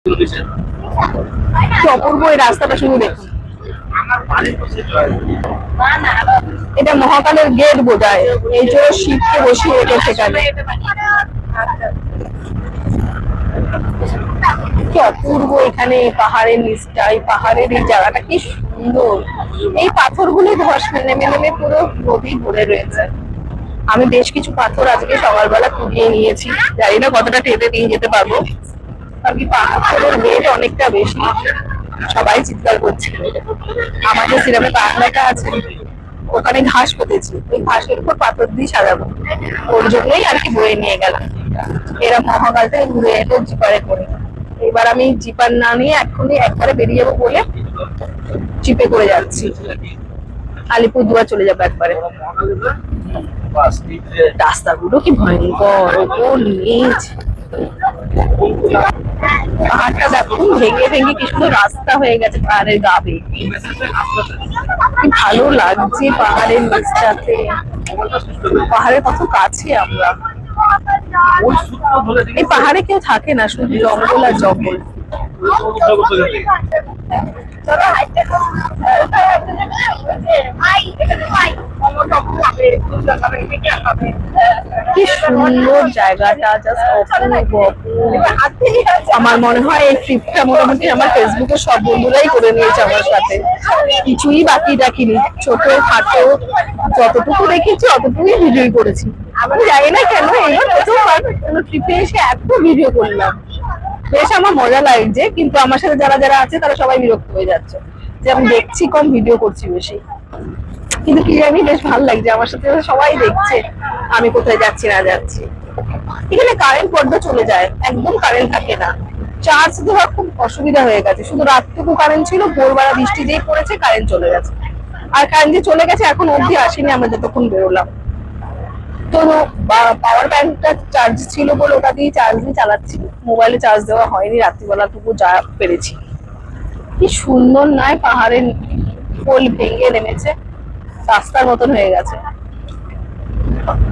কি অপূর্ব এই রাস্তাটা, শুধু দেখুন। এটা মহাকালের গেট বোধহয়, এই জন্য শিবকে বসিয়ে রেখেছে এখানে। কি অপূর্ব এখানে পাহাড়ের নিচটা, এই পাহাড়ের এই জায়গাটা কি সুন্দর। এই পাথরগুলো ধস নেমে নেমে পুরো নদী ভরে রয়েছে। আমি বেশ কিছু পাথর আজকে সকালবেলা কুড়িয়ে নিয়েছি, জানি না কতটা টেনে নিয়ে যেতে পারবো, কারণ কি পাথরের ওয়েট অনেকটা বেশি। সবাই চিৎকার করছে। আমাদের সিরামে বাংলাটা আছে, ওখানে ঘাস পেতেছি, ওই ঘাসের উপর পাথর দিয়ে সাজাবো, ওর জন্যই আর কি বয়ে নিয়ে গেলাম। এরা মহাকাল থেকে ঘুরে এলো জিপারে করে। এবার আমি জিপার না নিয়ে এক্ষুনি একবারে বেরিয়ে যাবো বলে জিপে করে যাচ্ছি, আলিপুরদুয়ার চলে যাবো একবারে। রাস্তাগুলো কি ভয়ঙ্কর, ওপর নিচ। পাহাড়টা দেখুন ভেঙে ভেঙে কি সুন্দর রাস্তা হয়ে গেছে পাহাড়ের গা বেয়ে। কি ভালো লাগছে পাহাড়ের নিচটাতে, পাহাড়ের কত কাছে আমরা। এই পাহাড়ে কেউ থাকে না, শুধু জঙ্গল আর জঙ্গল। কি সুন্দর জায়গাটা, জাস্ট অপূর্ব। আমার মনে হয় এই ট্রিপটা মোটামুটি আমার ফেসবুকে সব বন্ধুরাই করে নিয়েছে আমার সাথে, কিছুই বাকি রাখিনি। ছোট খাটো যতটুকু দেখেছি অতটুকুই ভিডিও করেছি। আমি জানি না কেন এবার প্রথমবার ট্রিপে এসে এত ভিডিও করলাম, বেশ আমার মজা লাগছে। কিন্তু আমার সাথে যারা যারা আছে তারা সবাই বিরক্ত হয়ে যাচ্ছে যে আমি দেখছি কম, ভিডিও করছি বেশি। কিন্তু কি জানি বেশ ভালো লাগছে, আমার সাথে সবাই দেখছে আমি কোথায় যাচ্ছি না যাচ্ছি। এখানে কারেন্ট বড্ড চলে যায়, একদম কারেন্ট থাকে না, চার্জ দেওয়া খুব অসুবিধা হয়ে গেছে। শুধু রাতটুকু কারেন্ট ছিল, ভোরবেলা বৃষ্টি যেই পড়েছে কারেন্ট চলে গেছে। আর কারেন্ট যে চলে গেছে এখন অবধি আসেনি, আমরা যতক্ষণ বেরোলাম। তো পাওয়ার ব্যাংকটা চার্জ ছিল বলে ওটা দিয়ে চার্জ দিয়ে চালাচ্ছি, মোবাইলে চার্জ দেওয়া হয়নি, রাত্রিবেলাটুকু যা পেরেছি। কি সুন্দর নয়, পাহাড়ের পোল ভেঙে নেমেছে, রাস্তার মতন হয়ে গেছে।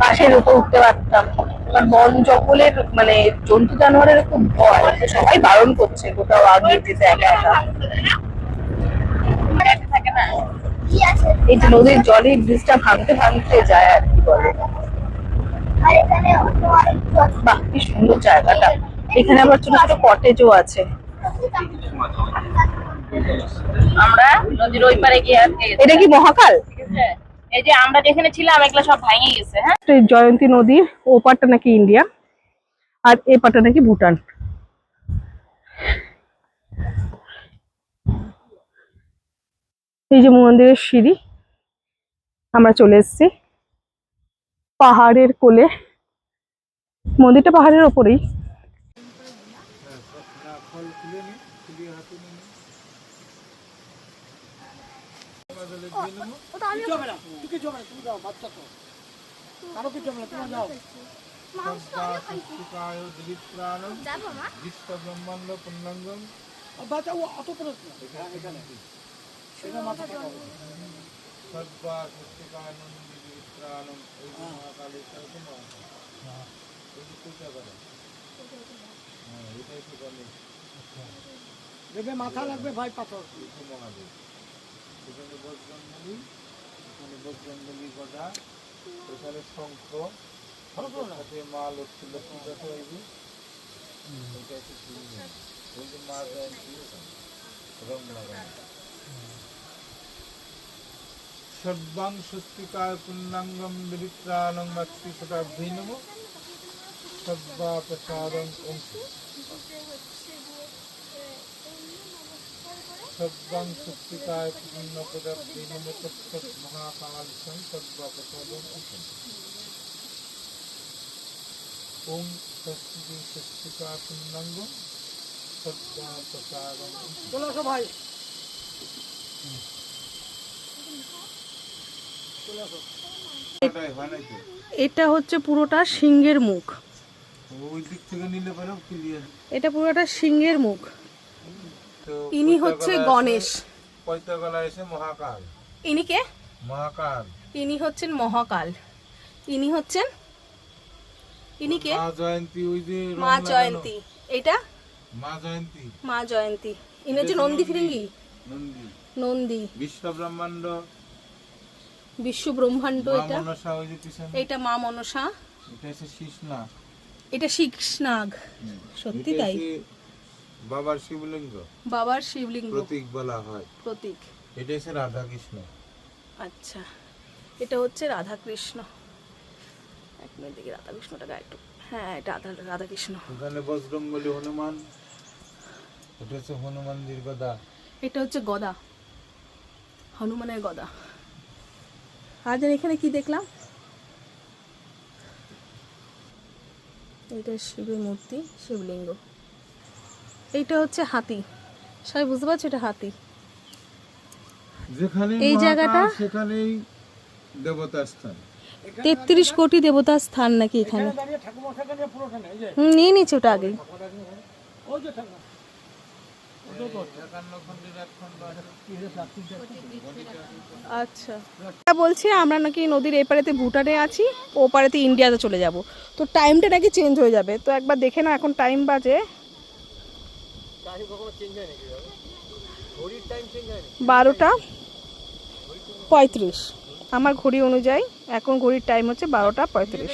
পাশের উপর উঠতে পারতাম, বন জঙ্গলের মানে জন্তু জানোয়ারের খুব ভয়, সবাই বারণ করছে কোথাও আগে যেতে একা একা। এই যে নদীর জলে ব্রিজটা ভাঙতে ভাঙতে যায় আর কি বলে। বাহ কি সুন্দর জায়গাটা। এখানে আবার ছোট ছোট কটেজও আছে। আমরা নদীর ওই পারে গিয়ে এটা কি মহাকাল? এই যে আমরা যেখানে ছিলাম এগুলো সব ভেঙে গেছে। হ্যাঁ, জয়ন্তী নদীর ও পারটা নাকি ইন্ডিয়া আর এ পারটা নাকি ভুটান। এই যে মন্দিরের সিঁড়ি, আমরা চলে এসেছি পাহাড়ের কোলে। মন্দিরটা পাহাড়ের ওপরেই। মাথা লাগবে ভাই পাথর। বজরঙ্গলি গদা, এখানে শঙ্খ, মাল হচ্ছিল মা জয়ন্তী রং লাগানো। সর্বাং স্বস্তিকায় পুণ্যাঙ্গম বিলিত্রাণং মাতৃ শতাব্দী নমো সর্বা প্রসাদং সর্বাং স্বস্তিকায় পুণ্যপদাব্দী নমো তৎসৎ মহাকাল সং সর্বা প্রসাদং ওম স্বস্তি স্বস্তিকা পুণ্যাঙ্গম সর্বা প্রসাদং। চলো সবাই এটা হচ্ছে পুরোটা সিংহের মুখ, ওই দিক থেকে নিলে পরে ক্লিয়ার। এটা পুরোটা সিংহের মুখ। ইনি হচ্ছে গণেশ, পয়তাগলা এসে মহাকাল। ইনি কে? মহাকাল। ইনি হচ্ছেন মহাকাল। ইনি হচ্ছেন, ইনি কে? মা জয়ন্তী। ওই যে মা জয়ন্তী। এটা মা জয়ন্তী, মা জয়ন্তী। ইনি হচ্ছে নন্দী ফিরিঙ্গি, নন্দী, নন্দী। বিশ্ব ব্রহ্মাণ্ড, বিশ্ব ব্রহ্মাণ্ড। মা এটা মনসা ওই যে পিছনে, এটা মা মনসা, এটা হচ্ছে কৃষ্ণা, এটা শীর্ষনাগ। সত্যি এটা তাই, হচ্ছে বাবার শিবলিঙ্গ, বাবার শিবলিঙ্গ, প্রতীক বলা হয়। প্রতীক। এটা হচ্ছে রাধা কৃষ্ণ। আচ্ছা, এটা হচ্ছে রাধা কৃষ্ণ। এক মিনিট দেখি রাধা কৃষ্ণটা একটু, হ্যাঁ এটা রাধা কৃষ্ণ। এখানে বজরঙ্গলী হনুমান, এটা হচ্ছে হনুমানজির গদা। এটা হচ্ছে গদা, হনুমানের গদা। আজ এখানে কি দেখলাম, এটা শিবের মূর্তি, শিবলিঙ্গ। এইটা হচ্ছে হাতি, সবাই বুঝতে পারছো এটা হাতি। যেখানে এই মহাকাল, জায়গাটা সেখানেই দেবতার স্থান। 33 কোটি দেবতার স্থান নাকি এখানে। নিয়ে নিচ্ছে ওটা আগে। আচ্ছা, বলছি আমরা নাকি নদীর এই পাড়েতে ভুটানে আছি, ও পাড়েতে ইন্ডিয়াতে চলে যাব, তো টাইমটা নাকি চেঞ্জ হয়ে যাবে। তো একবার দেখে না, এখন টাইম বাজে 12:35। আমার ঘড়ি অনুযায়ী এখন ঘড়ির টাইম হচ্ছে 12:35।